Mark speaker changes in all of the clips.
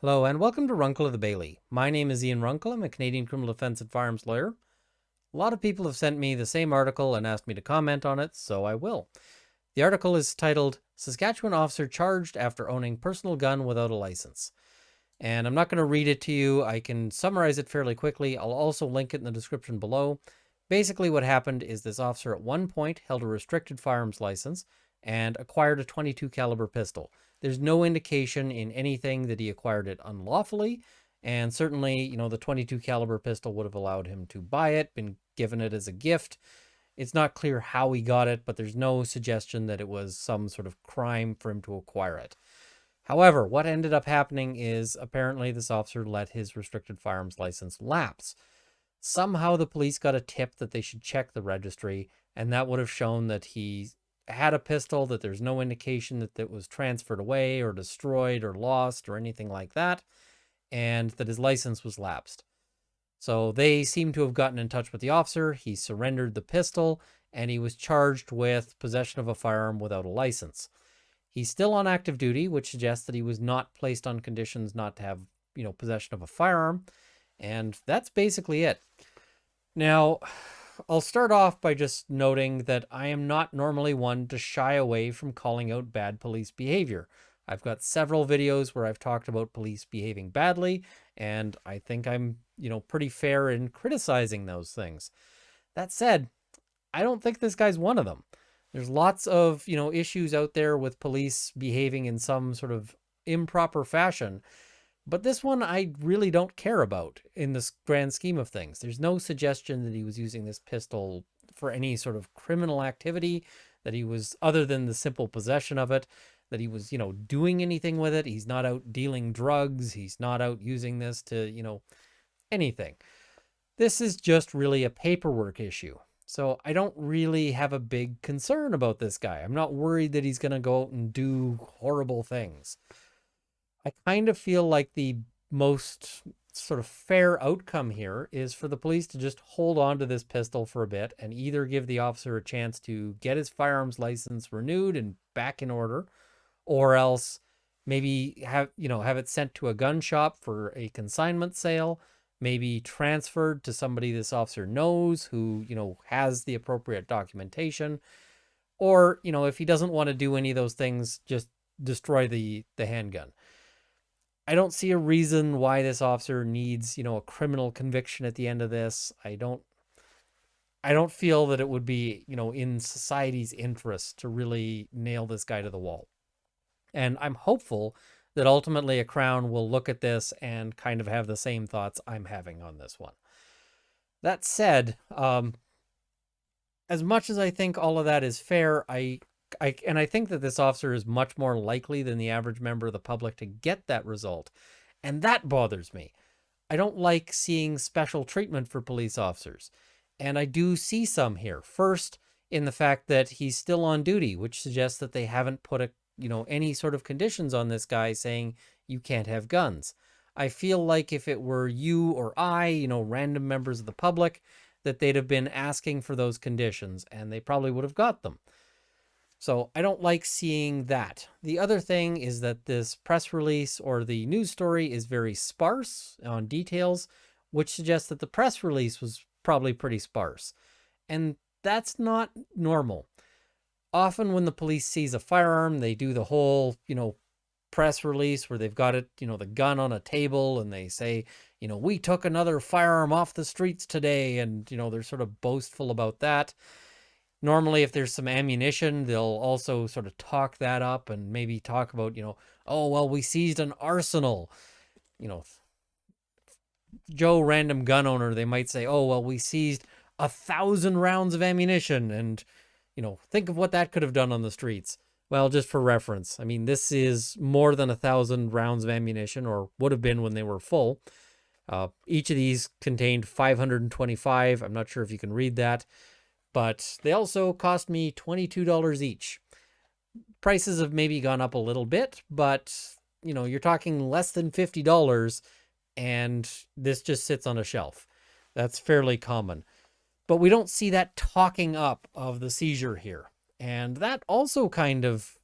Speaker 1: Hello and welcome to Runkle of the Bailey. My name is Ian Runkle. I'm a Canadian criminal defense and firearms lawyer. A lot of people have sent me the same article and asked me to comment on it, so I will. The article is titled, Saskatchewan Officer Charged After Owning Personal Gun Without a License. And I'm not going to read it to you. I can summarize it fairly quickly. I'll also link it in the description below. Basically what happened is this officer at one point held a restricted firearms license and acquired a .22 caliber pistol. There's no indication in anything that he acquired it unlawfully, and certainly, the .22 caliber pistol would have allowed him to buy it, been given it as a gift. It's not clear how he got it, but there's no suggestion that it was some sort of crime for him to acquire it. However, what ended up happening is apparently this officer let his restricted firearms license lapse. Somehow the police got a tip that they should check the registry, and that would have shown that he had a pistol, that there's no indication that it was transferred away or destroyed or lost or anything like that, and that his license was lapsed. So they seem to have gotten in touch with the officer. He surrendered the pistol, and he was charged with possession of a firearm without a license. He's still on active duty, which suggests that he was not placed on conditions not to have, possession of a firearm. And that's basically it. Now, I'll start off by just noting that I am not normally one to shy away from calling out bad police behavior. I've got several videos where I've talked about police behaving badly, and I think I'm, pretty fair in criticizing those things. That said, I don't think this guy's one of them. There's lots of, issues out there with police behaving in some sort of improper fashion. But this one I really don't care about in this grand scheme of things. There's no suggestion that he was using this pistol for any sort of criminal activity, that he was, other than the simple possession of it, that he was, doing anything with it. He's not out dealing drugs. He's not out using this to, anything. This is just really a paperwork issue. So I don't really have a big concern about this guy. I'm not worried that he's going to go out and do horrible things. I kind of feel like the most sort of fair outcome here is for the police to just hold on to this pistol for a bit and either give the officer a chance to get his firearms license renewed and back in order, or else maybe have it sent to a gun shop for a consignment sale, maybe transferred to somebody this officer knows who, has the appropriate documentation, or, if he doesn't want to do any of those things, just destroy the handgun. I don't see a reason why this officer needs, a criminal conviction at the end of this. I don't feel that it would be, in society's interest to really nail this guy to the wall. And I'm hopeful that ultimately a Crown will look at this and kind of have the same thoughts I'm having on this one. That said, as much as I think all of that is fair, I think that this officer is much more likely than the average member of the public to get that result. And that bothers me. I don't like seeing special treatment for police officers. And I do see some here. First, in the fact that he's still on duty, which suggests that they haven't put any sort of conditions on this guy saying you can't have guns. I feel like if it were you or I, random members of the public, that they'd have been asking for those conditions and they probably would have got them. So I don't like seeing that. The other thing is that this press release or the news story is very sparse on details, which suggests that the press release was probably pretty sparse. And that's not normal. Often when the police seize a firearm, they do the whole, press release where they've got it, the gun on a table and they say, we took another firearm off the streets today. And, they're sort of boastful about that. Normally, if there's some ammunition, they'll also sort of talk that up and maybe talk about, oh, well, we seized an arsenal. Joe, random gun owner, they might say, oh, well, we seized 1,000 rounds of ammunition. And, think of what that could have done on the streets. Well, just for reference, I mean, this is more than 1,000 rounds of ammunition, or would have been when they were full. Each of these contained 525. I'm not sure if you can read that. But they also cost me $22 each. Prices have maybe gone up a little bit, but, you're talking less than $50, and this just sits on a shelf. That's fairly common. But we don't see that talking up of the seizure here. And that also kind of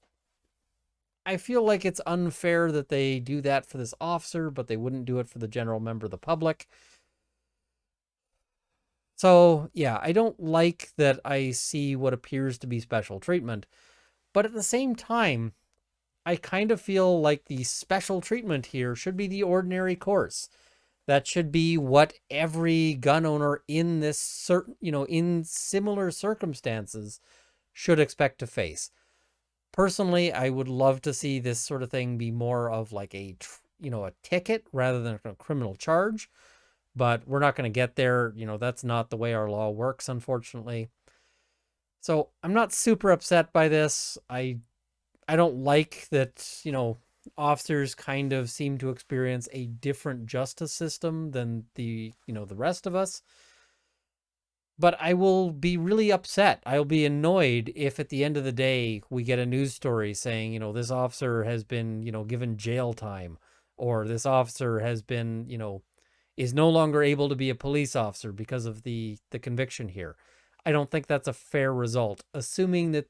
Speaker 1: I feel like it's unfair that they do that for this officer, but they wouldn't do it for the general member of the public. So, yeah, I don't like that I see what appears to be special treatment. But at the same time, I kind of feel like the special treatment here should be the ordinary course. That should be what every gun owner in this certain, in similar circumstances should expect to face. Personally, I would love to see this sort of thing be more of like a ticket rather than a criminal charge, but we're not going to get there. That's not the way our law works, unfortunately. So I'm not super upset by this. I don't like that, officers kind of seem to experience a different justice system than the rest of us. But I will be really upset. I'll be annoyed if at the end of the day we get a news story saying, this officer has been, given jail time, or this officer has been, is no longer able to be a police officer because of the conviction here. I don't think that's a fair result, assuming that,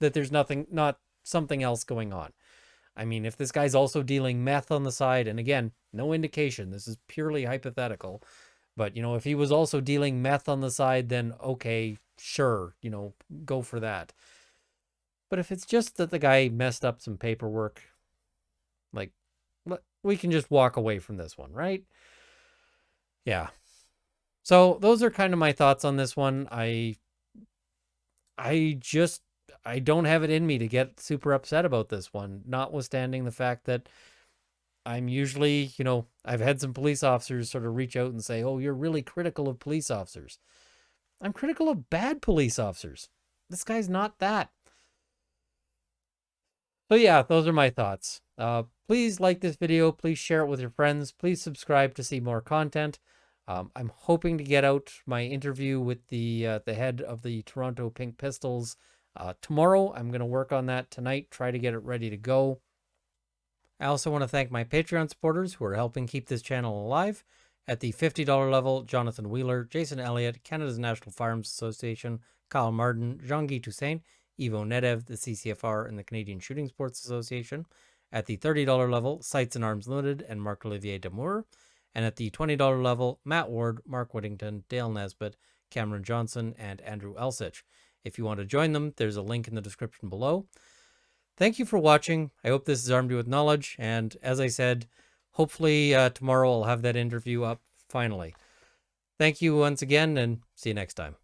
Speaker 1: that there's not something else going on. I mean, if this guy's also dealing meth on the side, and again, no indication, this is purely hypothetical, but, if he was also dealing meth on the side, then okay, sure, go for that. But if it's just that the guy messed up some paperwork, like, we can just walk away from this one, right? Yeah. So those are kind of my thoughts on this one. I don't have it in me to get super upset about this one, notwithstanding the fact that I'm usually, I've had some police officers sort of reach out and say, oh, you're really critical of police officers. I'm critical of bad police officers. This guy's not that. So yeah, those are my thoughts. Please like this video. Please share it with your friends. Please subscribe to see more content. I'm hoping to get out my interview with the head of the Toronto Pink Pistols tomorrow. I'm going to work on that tonight, try to get it ready to go. I also want to thank my Patreon supporters who are helping keep this channel alive. At the $50 level, Jonathan Wheeler, Jason Elliott, Canada's National Firearms Association, Kyle Martin, Jean-Guy Toussaint, Ivo Nedev, the CCFR, and the Canadian Shooting Sports Association. At the $30 level, Sights and Arms Limited and Marc-Olivier Damour. And at the $20 level, Matt Ward, Mark Whittington, Dale Nesbitt, Cameron Johnson, and Andrew Elsich. If you want to join them, there's a link in the description below. Thank you for watching. I hope this has armed you with knowledge. And as I said, hopefully tomorrow I'll have that interview up finally. Thank you once again, and see you next time.